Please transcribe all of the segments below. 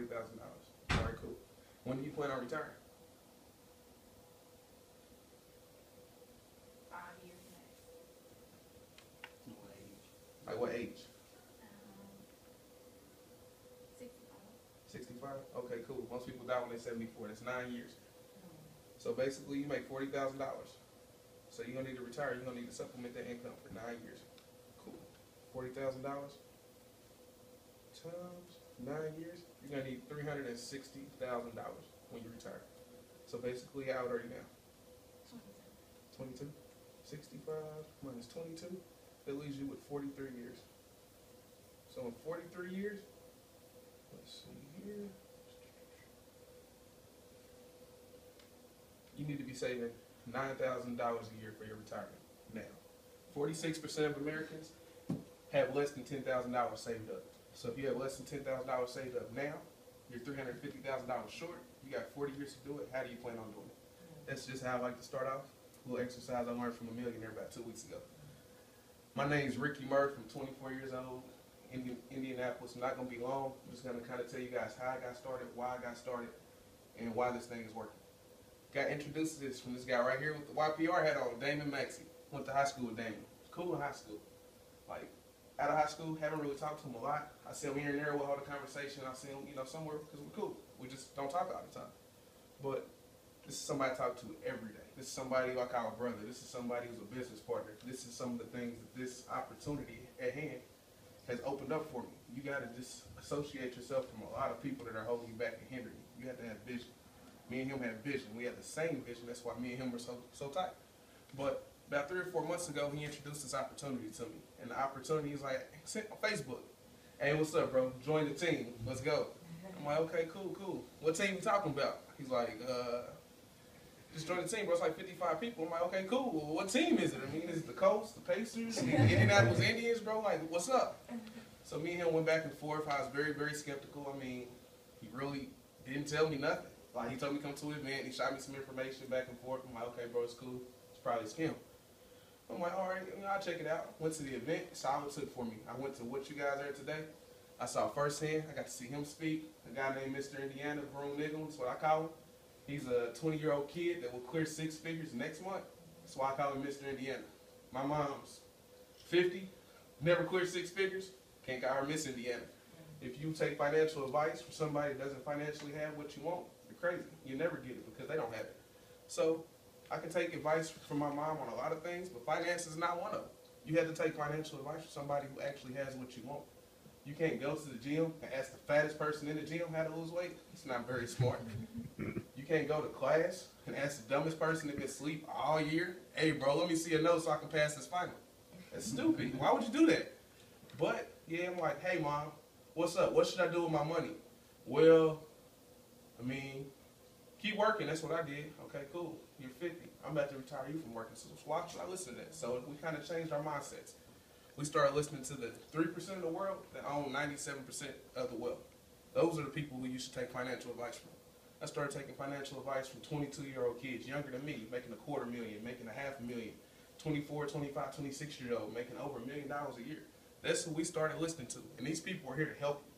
$40,000. All right, cool. When do you plan on retiring? 5 years max. What age? Like what age? 65. 65? Okay, cool. Most people die when they're 74. That's 9 years. So basically, you make $40,000. So you're gonna need to retire. You're gonna need to supplement that income for 9 years. Cool. $40,000 times 9 years, you're gonna need $360,000 when you retire. So basically, how old are you now? 22. 65 minus 22, that leaves you with 43 years. So in 43 years, let's see here, you need to be saving $9,000 a year for your retirement. Now, 46% of Americans have less than $10,000 saved up. So if you have less than $10,000 saved up now, you're $350,000 short. You got 40 years to do it. How do you plan on doing it? That's just how I like to start off. A little exercise I learned from a millionaire about 2 weeks ago. My name's Murff. I'm 24 years old, Indianapolis. I'm not going to be long. I'm just going to kind of tell you guys how I got started, why I got started, and why this thing is working. Got introduced to this from this guy right here with the YPR hat on, Damon Maxey. Went to high school with Damon. Cool in high school. Like, out of high school, haven't really talked to him a lot. I see him here and there, we'll hold a conversation. I see him, somewhere because we're cool. We just don't talk all the time. But this is somebody I talk to every day. This is somebody like our brother. This is somebody who's a business partner. This is some of the things that this opportunity at hand has opened up for me. You got to disassociate yourself from a lot of people that are holding you back and hindering you. You have to have vision. Me and him have vision. We have the same vision. That's why me and him are so tight. But about 3 or 4 months ago, he introduced this opportunity to me. And the opportunity is like, sent on Facebook. Hey, what's up, bro? Join the team. Let's go. I'm like, okay, cool. What team you talking about? He's like, just join the team, bro. It's like 55 people. I'm like, okay, cool. Well, what team is it? I mean, is it the Colts, the Pacers, the Indianapolis Indians, bro? Like, what's up? So me and him went back and forth. I was very, very skeptical. I mean, he really didn't tell me nothing. Like, he told me to come to an event. He shot me some information back and forth. I'm like, okay, bro, it's cool. It's probably a scam. I'm like, all right, I'll check it out. Went to the event. Saw what it took for me. I went to what you guys are today. I saw firsthand. I got to see him speak. A guy named Mr. Indiana, Broom Niggle, that's what I call him. He's a 20-year-old kid that will clear 6 figures next month. That's why I call him Mr. Indiana. My mom's 50, never cleared 6 figures. Can't call her Miss Indiana. If you take financial advice from somebody that doesn't financially have what you want, you're crazy. You never get it because they don't have it. So I can take advice from my mom on a lot of things, but finance is not one of them. You have to take financial advice from somebody who actually has what you want. You can't go to the gym and ask the fattest person in the gym how to lose weight. It's not very smart. You can't go to class and ask the dumbest person that been asleep all year, hey, bro, let me see a note so I can pass this final. That's stupid. Why would you do that? But, yeah, I'm like, hey, Mom, what's up? What should I do with my money? Well, I mean, keep working. That's what I did. Okay, cool. You're 50. I'm about to retire you from working. So why should I listen to that? So we kind of changed our mindsets. We started listening to the 3% of the world that own 97% of the wealth. Those are the people who you should take financial advice from. I started taking financial advice from 22-year-old kids, younger than me, making $250,000, making $500,000, 24, 25, 26-year-old, making over $1 million a year. That's who we started listening to. And these people are here to help you.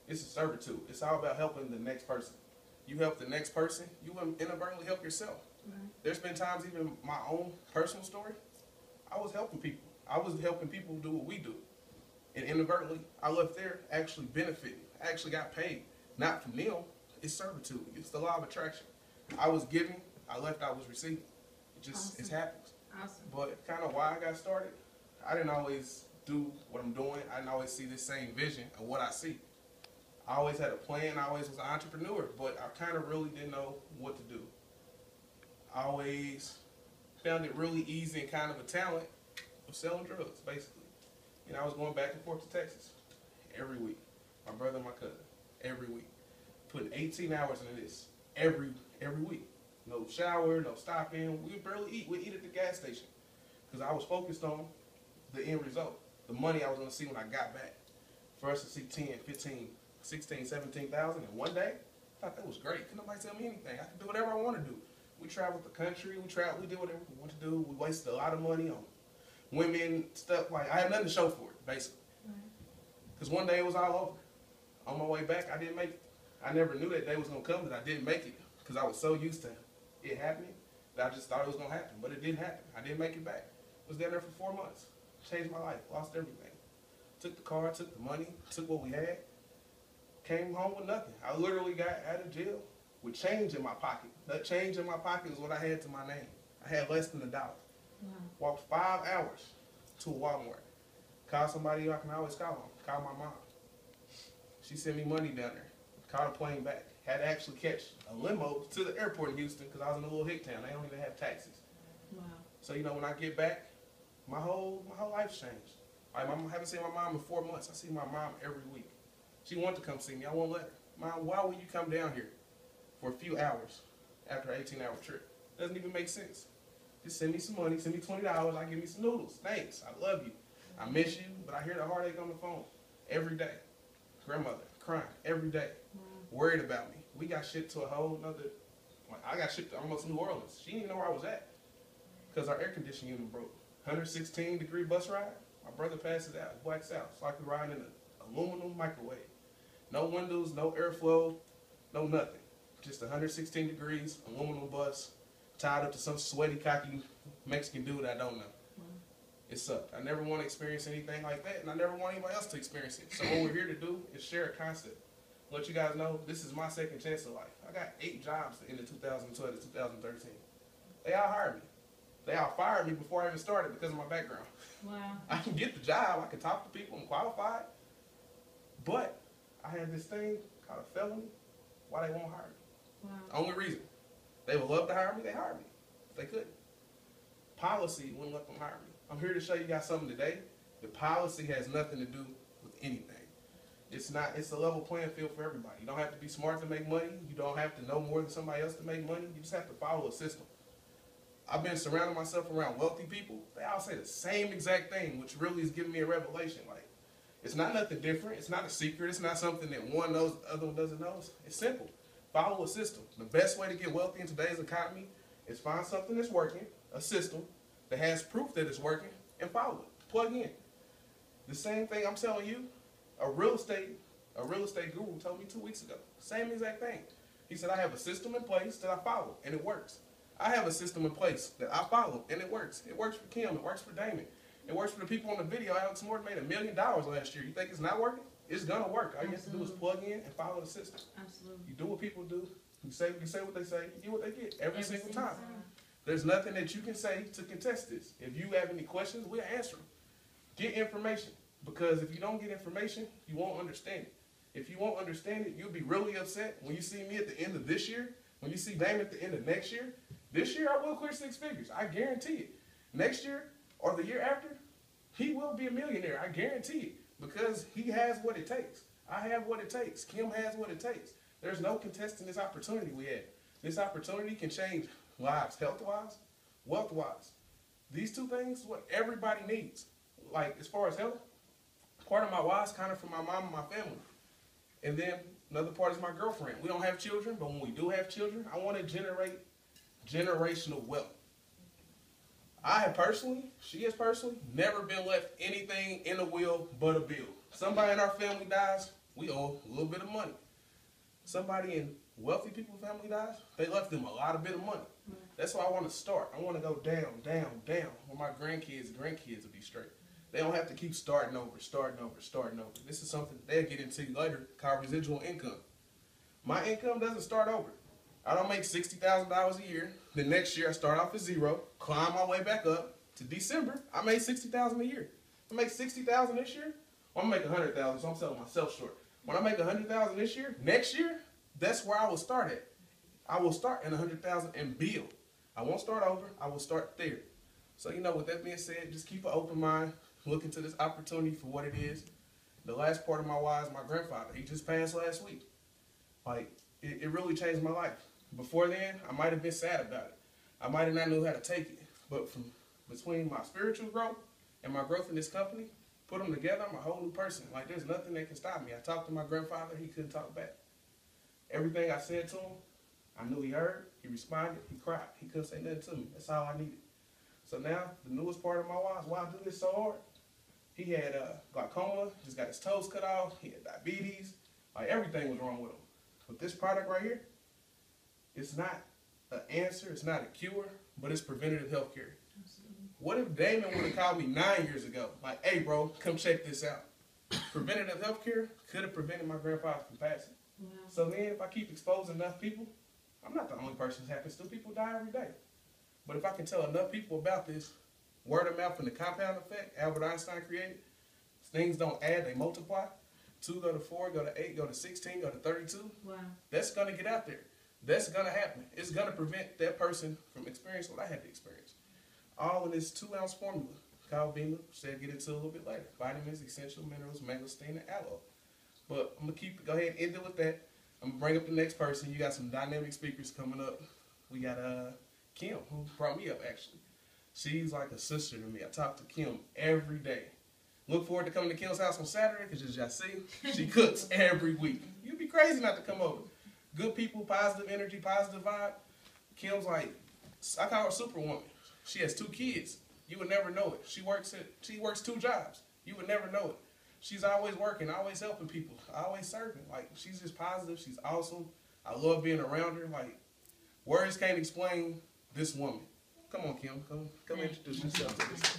It's a servitude. It's all about helping the next person. You help the next person, you inadvertently help yourself. There's been times, even my own personal story, I was helping people. I was helping people do what we do. And inadvertently, I left there actually benefiting. I actually got paid. Not from them. It's servitude. It's the law of attraction. I was giving. I left. I was receiving. It just it happens. Awesome. But kind of why I got started, I didn't always do what I'm doing. I didn't always see the same vision of what I see. I always had a plan. I always was an entrepreneur. But I kind of really didn't know what to do. I always found it really easy and kind of a talent of selling drugs, basically. And I was going back and forth to Texas every week. My brother and my cousin, every week. Putting 18 hours into this every week. No shower, no stopping. We barely eat. We eat at the gas station. Because I was focused on the end result. The money I was going to see when I got back. For us to see 10, 15, 16, 17,000 in one day, I thought that was great. Couldn't nobody tell me anything. I could do whatever I want to do. We traveled the country. We did whatever we wanted to do. We wasted a lot of money on women, stuff like, I had nothing to show for it, basically. Because one day it was all over. On my way back, I didn't make it. I never knew that day was gonna come that I didn't make it because I was so used to it happening that I just thought it was gonna happen, but it didn't happen. I didn't make it back. Was down there for 4 months. Changed my life. Lost everything. Took the car, took the money, took what we had. Came home with nothing. I literally got out of jail with change in my pocket. That change in my pocket is what I had to my name. I had less than $1. Wow. Walked 5 hours to a Walmart. Called somebody I can always call on. Called my mom. She sent me money down there. Caught a plane back. Had to actually catch a limo to the airport in Houston because I was in a little hick town. They don't even have taxis. Wow. So you know, when I get back, my whole life's changed. I haven't seen my mom in 4 months. I see my mom every week. She wanted to come see me. I won't let her. Mom, why would you come down here for a few hours after an 18-hour trip? Doesn't even make sense. Just send me some money. Send me $20. I give me some noodles. Thanks. I love you. I miss you, but I hear the heartache on the phone every day. Grandmother crying every day, worried about me. We got shipped to a whole nother. I got shipped to almost New Orleans. She didn't even know where I was at because our air conditioning unit broke. 116-degree bus ride. My brother passes out, blacks out. It's like we're riding in an aluminum microwave. No windows, no airflow, no nothing. Just 116 degrees, aluminum bus, tied up to some sweaty, cocky Mexican dude I don't know. It sucked. I never want to experience anything like that, and I never want anybody else to experience it. So what we're here to do is share a concept. Let you guys know this is my second chance of life. I got 8 jobs in the 2012 to 2013. They all hired me. They all fired me before I even started because of my background. Wow. I can get the job. I can talk to people. I'm qualified. But I had this thing called a felony. Why they won't hire me? Wow. Only reason. They would love to hire me. They hired me. If they couldn't. Policy wouldn't let them hire me. I'm here to show you guys something today. The policy has nothing to do with anything. It's a level playing field for everybody. You don't have to be smart to make money. You don't have to know more than somebody else to make money. You just have to follow a system. I've been surrounding myself around wealthy people. They all say the same exact thing, which really is giving me a revelation. Like, it's not nothing different. It's not a secret. It's not something that one knows, the other one doesn't know. It's simple. Follow a system. The best way to get wealthy in today's economy is find something that's working, a system that has proof that it's working, and follow it. Plug in. The same thing I'm telling you, a real estate guru told me 2 weeks ago. Same exact thing. He said, I have a system in place that I follow, and it works. I have a system in place that I follow, and it works. It works for Kim. It works for Damon. It works for the people on the video. Alex Morton made $1 million last year. You think it's not working? It's going to work. All you have to do is plug in and follow the system. Absolutely. You do what people do. You say what they say. You get what they get every single time. There's nothing that you can say to contest this. If you have any questions, we'll answer them. Get information. Because if you don't get information, you won't understand it. If you won't understand it, you'll be really upset when you see me at the end of this year, when you see Damon at the end of next year. This year, I will clear 6 figures. I guarantee it. Next year, or the year after, he will be a millionaire. I guarantee it. Because he has what it takes. I have what it takes. Kim has what it takes. There's no contesting this opportunity we have. This opportunity can change lives health-wise, wealth-wise. These 2 things is what everybody needs. Like, as far as health, part of my why is kind of from my mom and my family. And then another part is my girlfriend. We don't have children, but when we do have children, I want to generate generational wealth. I have personally, she has personally, never been left anything in a will but a bill. Somebody in our family dies, we owe a little bit of money. Somebody in wealthy people's family dies, they left them a lot of bit of money. That's why I want to start. I want to go down, down, down, where my grandkids will be straight. They don't have to keep starting over. This is something they'll get into later called residual income. My income doesn't start over. I don't make $60,000 a year. The next year I start off at 0, climb my way back up to December. I made $60,000 a year. If I make $60,000 this year, I'm gonna make $100,000. So I'm selling myself short. When I make $100,000 this year, next year, that's where I will start at. I will start in $100,000 and build. I won't start over. I will start there. So you know, with that being said, just keep an open mind. Look into this opportunity for what it is. The last part of my why is my grandfather. He just passed last week. Like, it really changed my life. Before then, I might have been sad about it. I might have not known how to take it. But from between my spiritual growth and my growth in this company, put them together, I'm a whole new person. Like, there's nothing that can stop me. I talked to my grandfather. He couldn't talk back. Everything I said to him, I knew he heard. He responded. He cried. He couldn't say nothing to me. That's all I needed. So now, the newest part of my why is why I do this so hard. He had glaucoma, just got his toes cut off. He had diabetes. Like, everything was wrong with him. But this product right here, it's not an answer, it's not a cure, but it's preventative health care. What if Damon would have called me 9 years ago? Like, hey bro, come check this out. Preventative health care could have prevented my grandfather from passing. Wow. So then if I keep exposing enough people, I'm not the only person this happens to. People die every day. But if I can tell enough people about this, word of mouth and the compound effect Albert Einstein created, things don't add, they multiply. 2 go to 4, go to 8, go to 16, go to 32. Wow. That's going to get out there. That's going to happen. It's going to prevent that person from experiencing what I had to experience. All in this 2-ounce formula. Kyle Beamer said get into a little bit later. Vitamins, essential minerals, mangosteen, and aloe. But I'm going to go ahead and end it with that. I'm going to bring up the next person. You got some dynamic speakers coming up. We got Kim, who brought me up, actually. She's like a sister to me. I talk to Kim every day. Look forward to coming to Kim's house on Saturday, because as y'all see, she cooks every week. You'd be crazy not to come over. Good people, positive energy, positive vibe. Kim's like, I call her Superwoman. She has 2 kids. You would never know it. She works 2 jobs. You would never know it. She's always working, always helping people, always serving. Like, she's just positive. She's awesome. I love being around her. Like, words can't explain this woman. Come on, Kim. Come introduce yourself to this.